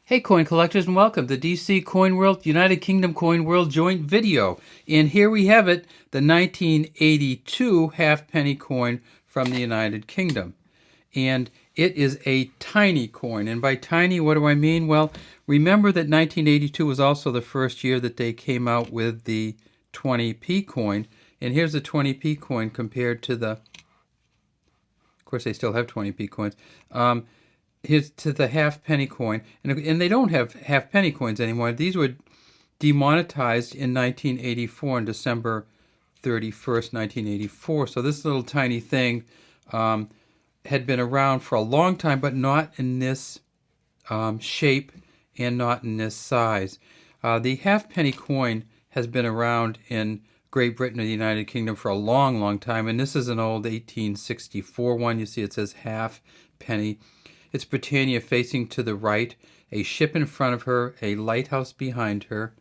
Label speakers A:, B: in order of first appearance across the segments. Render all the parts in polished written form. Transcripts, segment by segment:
A: Hey coin collectors, and welcome to DC Coin World, United Kingdom Coin World joint video. And here we have it, the 1982 halfpenny coin from the United Kingdom. And it is a tiny coin. And by tiny, what do I mean? Well, remember that 1982 was also the first year that they came out with the 20p coin. And here's the 20p coin compared to the, of course they still have 20p coins, here's to the halfpenny coin, and they don't have halfpenny coins anymore. These were demonetized in 1984, on December 31st, 1984. So this little tiny thing had been around for a long time, but not in this shape and not in this size. The halfpenny coin has been around in Great Britain and the United Kingdom for a long, long time, and this is an old 1864 one. You see it says halfpenny. It's Britannia facing to the right, a ship in front of her, a lighthouse behind her,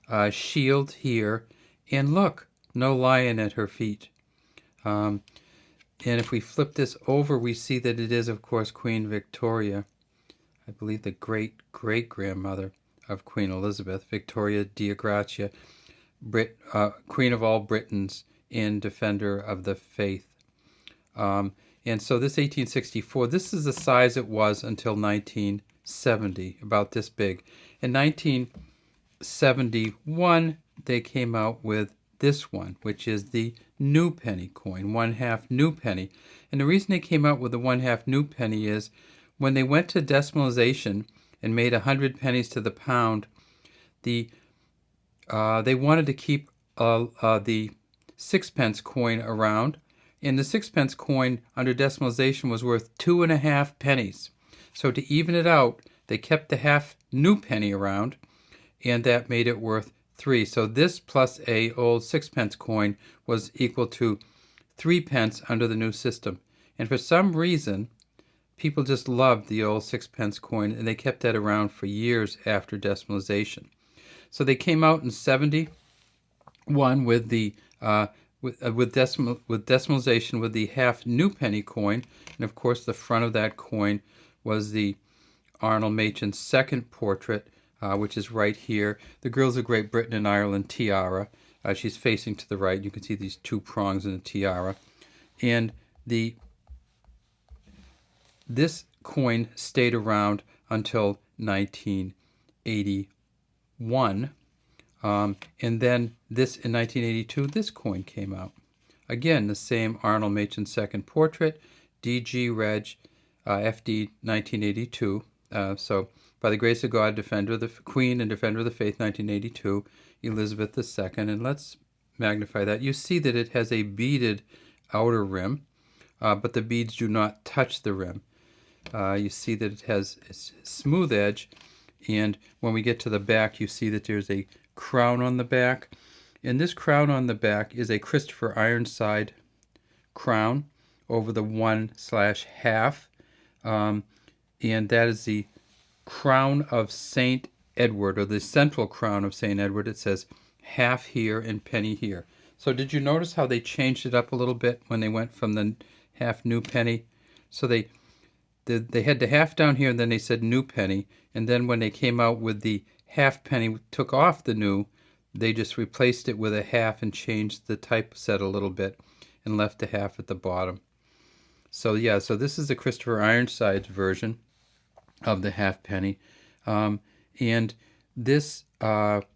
A: a shield here, and look, no lion at her feet. And if we flip this over, we see that it is, of course, Queen Victoria. I believe the great-great-grandmother of Queen Elizabeth, Victoria Dei Gratia, Queen of all Britons and defender of the faith. And so this 1864, this is the size it was until 1970, about this big. In 1971, they came out with this one, which is the new penny coin, 1/2 new penny. And the reason they came out with the 1/2 new penny is when they went to decimalization and made 100 pennies to the pound, they wanted to keep the sixpence coin around. And the sixpence coin under decimalization was worth 2.5 pennies. So to even it out, they kept the half new penny around, and that made it worth 3. So this plus a old sixpence coin was equal to 3 pence under the new system. And for some reason, people just loved the old sixpence coin, and they kept that around for years after decimalization. So they came out in 71 with the with decimalization with the half new penny coin, and of course the front of that coin was the Arnold Machen's second portrait, which is right here. The Girls of Great Britain and Ireland tiara. She's facing to the right. You can see these two prongs in the tiara, and this coin stayed around until 1981. And then this, in 1982, this coin came out. Again, the same Arnold Machen second portrait, DG Reg, FD 1982. So, by the grace of God, Defender of the Queen and Defender of the Faith, 1982, Elizabeth II. And let's magnify that. You see that it has a beaded outer rim, but the beads do not touch the rim. You see that it has a smooth edge, and when we get to the back, you see that there's a crown on the back, and this crown on the back is a Christopher Ironside crown over the 1/2, and that is the crown of Saint Edward, or the central crown of Saint Edward. It says half here and penny here. So did you notice how they changed it up a little bit when they went from the half new penny? So they had the half down here, and then they said new penny, and then when they came out with the halfpenny, took off the new, they just replaced it with a half and changed the typeset a little bit and left the half at the bottom. So yeah, so this is the Christopher Ironside's version of the halfpenny. And this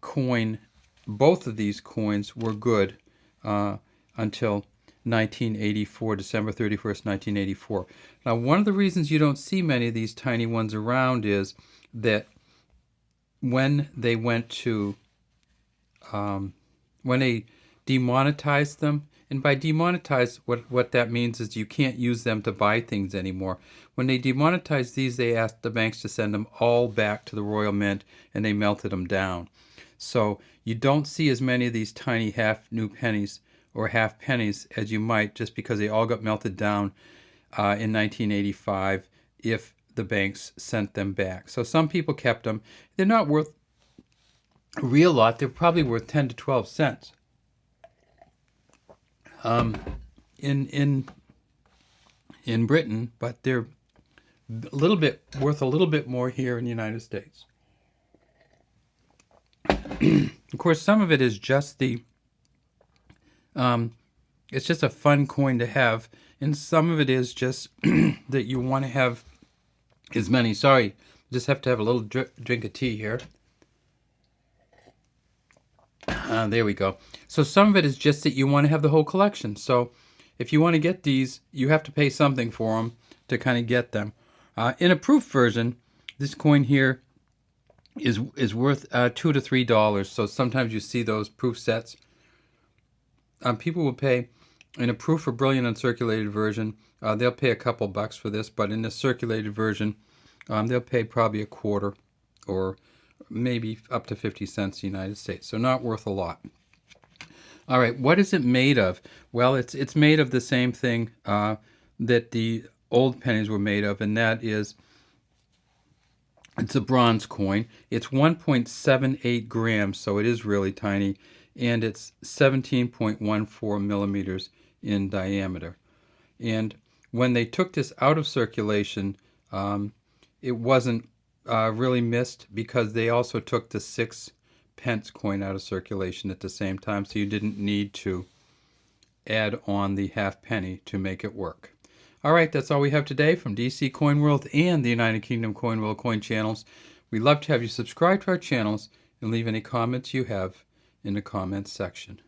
A: coin, both of these coins were good until 1984, December 31st, 1984. Now, one of the reasons you don't see many of these tiny ones around is that when they went to, when they demonetized them, and by demonetize, what that means is you can't use them to buy things anymore. When they demonetized these, they asked the banks to send them all back to the Royal Mint, and they melted them down. So you don't see as many of these tiny half new pennies or half pennies as you might, just because they all got melted down in 1985 if the banks sent them back. So some people kept them. They're not worth a real lot. They're probably worth 10 to 12 cents. In Britain, but they're worth a little bit more here in the United States. Of course, some of it is just it's just a fun coin to have, and some of it is just that you want to have as many. Sorry, just have to have a little drink of tea here. There we go. So some of it is just that you want to have the whole collection. So if you want to get these, you have to pay something for them to kind of get them. In a proof version, this coin here is worth $2 to $3. So sometimes you see those proof sets. People will pay in a proof or brilliant uncirculated version. They'll pay a couple bucks for this, but in the circulated version, they'll pay probably a quarter or maybe up to 50 cents in the United States. So not worth a lot. All right, what is it made of? Well, it's made of the same thing that the old pennies were made of, and that is, it's a bronze coin. It's 1.78 grams, so it is really tiny, and it's 17.14 millimeters in diameter. And when they took this out of circulation, it wasn't really missed because they also took the 6-pence coin out of circulation at the same time, so you didn't need to add on the halfpenny to make it work. All right, that's all we have today from DC Coin World and the United Kingdom Coin World coin channels. We'd love to have you subscribe to our channels and leave any comments you have in the comments section.